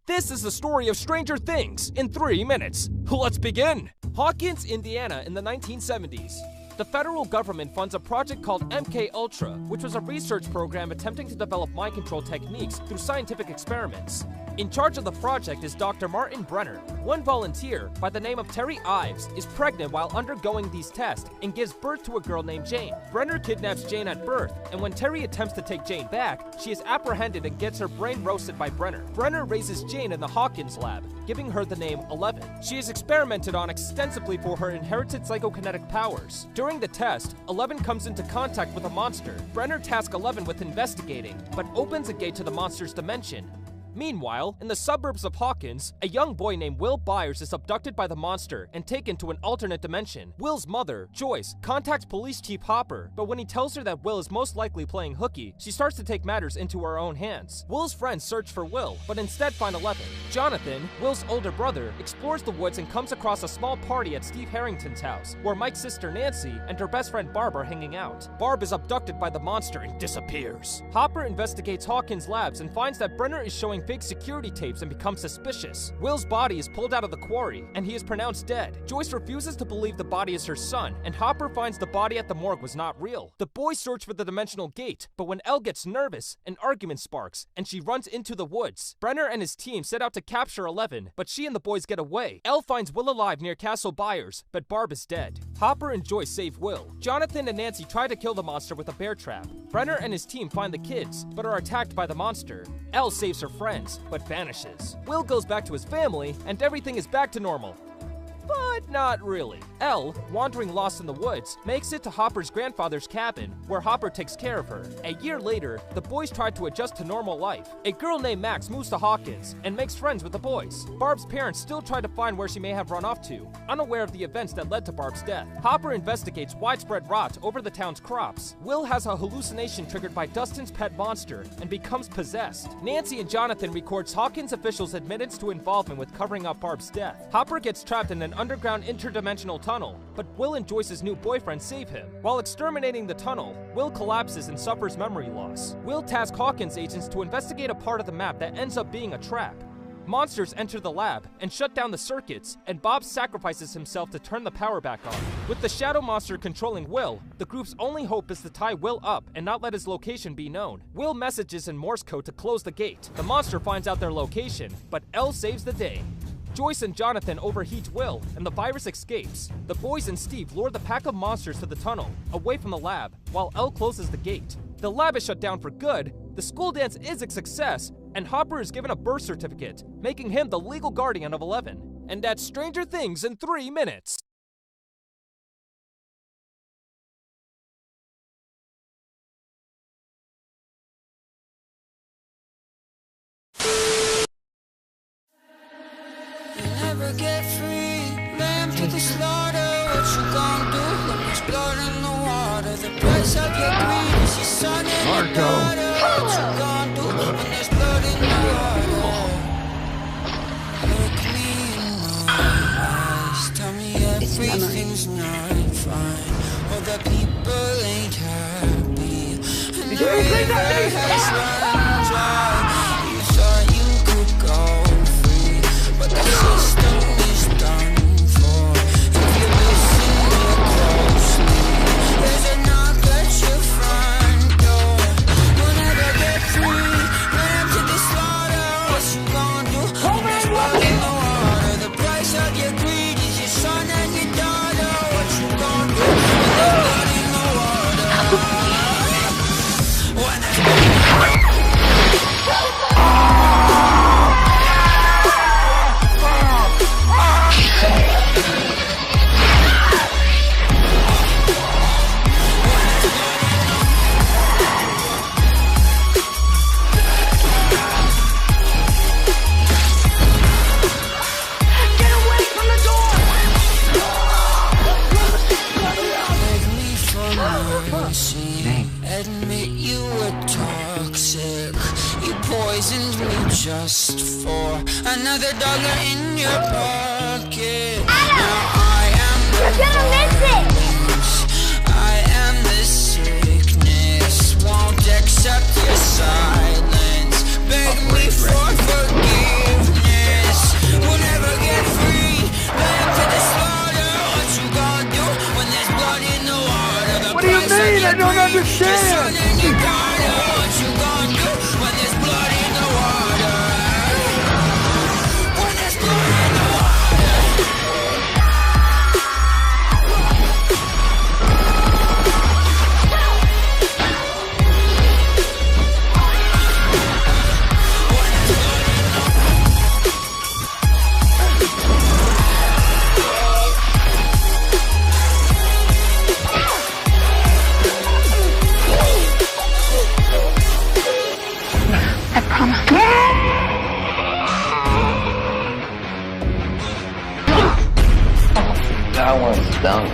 This is the story of Stranger Things in 3 minutes. Let's begin. Hawkins, Indiana in the 1970s. The federal government funds a project called MK Ultra, which was a research program attempting to develop mind control techniques through scientific experiments. In charge of the project is Dr. Martin Brenner. One volunteer, by the name of Terry Ives, is pregnant while undergoing these tests and gives birth to a girl named Jane. Brenner kidnaps Jane at birth, and when Terry attempts to take Jane back, she is apprehended and gets her brain roasted by Brenner. Brenner raises Jane in the Hawkins lab, giving her the name 11. She is experimented on extensively for her inherited psychokinetic powers. During the test, 11 comes into contact with a monster. Brenner tasks 11 with investigating, but opens a gate to the monster's dimension. Meanwhile, in the suburbs of Hawkins, a young boy named Will Byers is abducted by the monster and taken to an alternate dimension. Will's mother, Joyce, contacts police chief Hopper, but when he tells her that Will is most likely playing hooky, she starts to take matters into her own hands. Will's friends search for Will, but instead find 11. Jonathan, Will's older brother, explores the woods and comes across a small party at Steve Harrington's house, where Mike's sister Nancy and her best friend Barb are hanging out. Barb is abducted by the monster and disappears. Hopper investigates Hawkins' labs and finds that Brenner is showing fake security tapes and becomes suspicious. Will's body is pulled out of the quarry, and he is pronounced dead. Joyce refuses to believe the body is her son, and Hopper finds the body at the morgue was not real. The boys search for the dimensional gate, but when Elle gets nervous, an argument sparks, and she runs into the woods. Brenner and his team set out to capture 11, but she and the boys get away. Elle finds Will alive near Castle Byers, but Barb is dead. Hopper and Joyce save Will. Jonathan and Nancy try to kill the monster with a bear trap. Brenner and his team find the kids, but are attacked by the monster. Elle saves her friends, but vanishes. Will goes back to his family, and everything is back to normal. But not really. Elle, wandering lost in the woods, makes it to Hopper's grandfather's cabin, where Hopper takes care of her. A year later, the boys try to adjust to normal life. A girl named Max moves to Hawkins and makes friends with the boys. Barb's parents still try to find where she may have run off to, unaware of the events that led to Barb's death. Hopper investigates widespread rot over the town's crops. Will has a hallucination triggered by Dustin's pet monster and becomes possessed. Nancy and Jonathan records Hawkins officials' admittance to involvement with covering up Barb's death. Hopper gets trapped in an underground interdimensional tunnel, but Will and Joyce's new boyfriend save him. While exterminating the tunnel, Will collapses and suffers memory loss. Will tasks Hawkins agents to investigate a part of the map that ends up being a trap. Monsters enter the lab and shut down the circuits, and Bob sacrifices himself to turn the power back on. With the shadow monster controlling Will, the group's only hope is to tie Will up and not let his location be known. Will messages in Morse code to close the gate. The monster finds out their location, but Elle saves the day. Joyce and Jonathan overheat Will, and the virus escapes. The boys and Steve lure the pack of monsters to the tunnel, away from the lab, while Elle closes the gate. The lab is shut down for good, the school dance is a success, and Hopper is given a birth certificate, making him the legal guardian of 11. And that's Stranger Things in 3 minutes. Never get free, lamb to the slaughter. What you gon' do when there's blood in the water? The price of your greed is your son and your daughter. What you gon' do when there's blood in the water? Look me in my eyes, tell me everything's not fine, or that people ain't happy, and the river has run dry. You thought you could go free, but the system is done for. If you listen real closely, there's a knock at your front door. You'll never get free, lamb to the slaughter. What you gon' do when there's blood in the water? The price of your greed is your son and your daughter. What you gon' do when there's blood in the water? When there's admit you were toxic. You poisoned me just for another dollar in your pocket. Now I am the violence, I am the sickness. Won't accept your silence. Your son and your daughter, what you gonna do when there's blood in the water? When there's blood in the water. That one's done.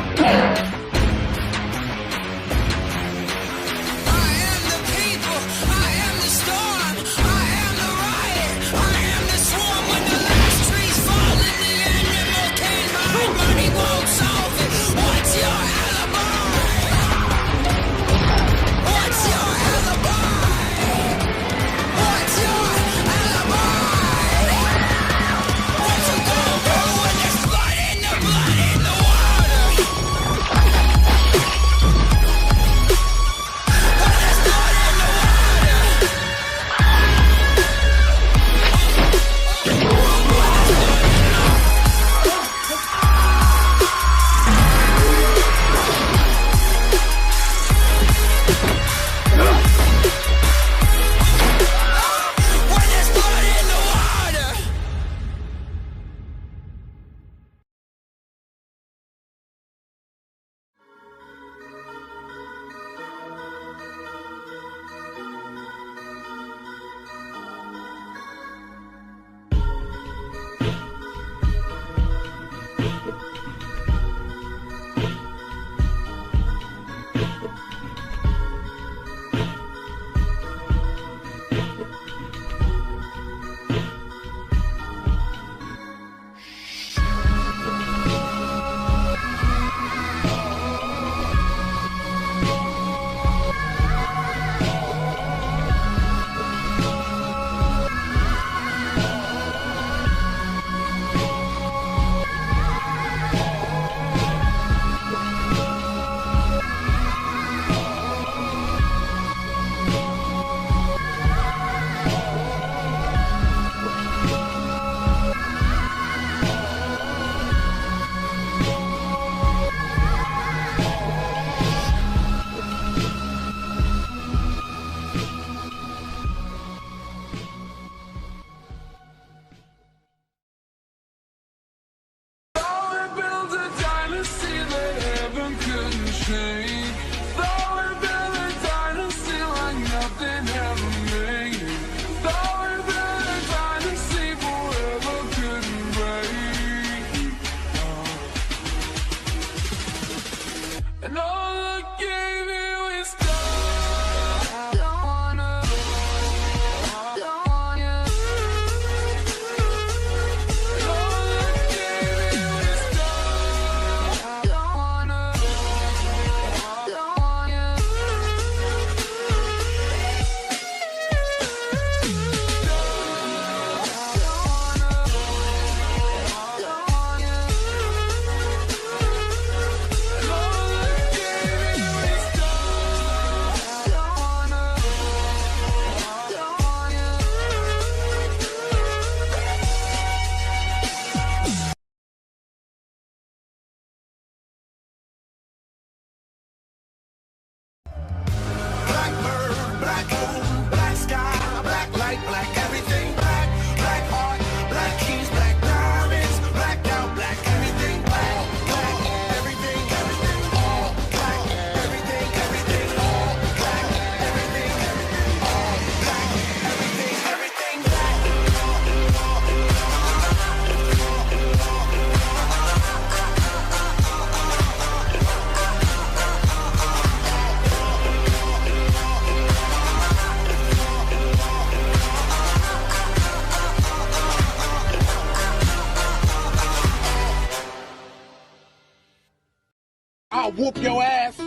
I'll whoop your ass.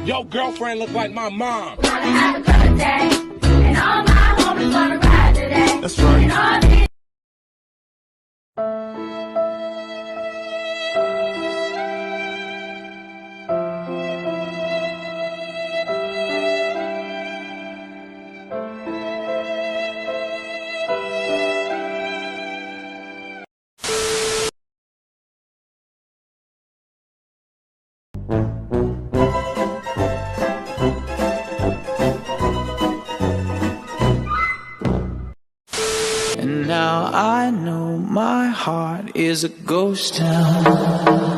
Your girlfriend look like my mom. Gonna have a birthday, and all my homies gonna ride today. That's right. And all these heart is a ghost town.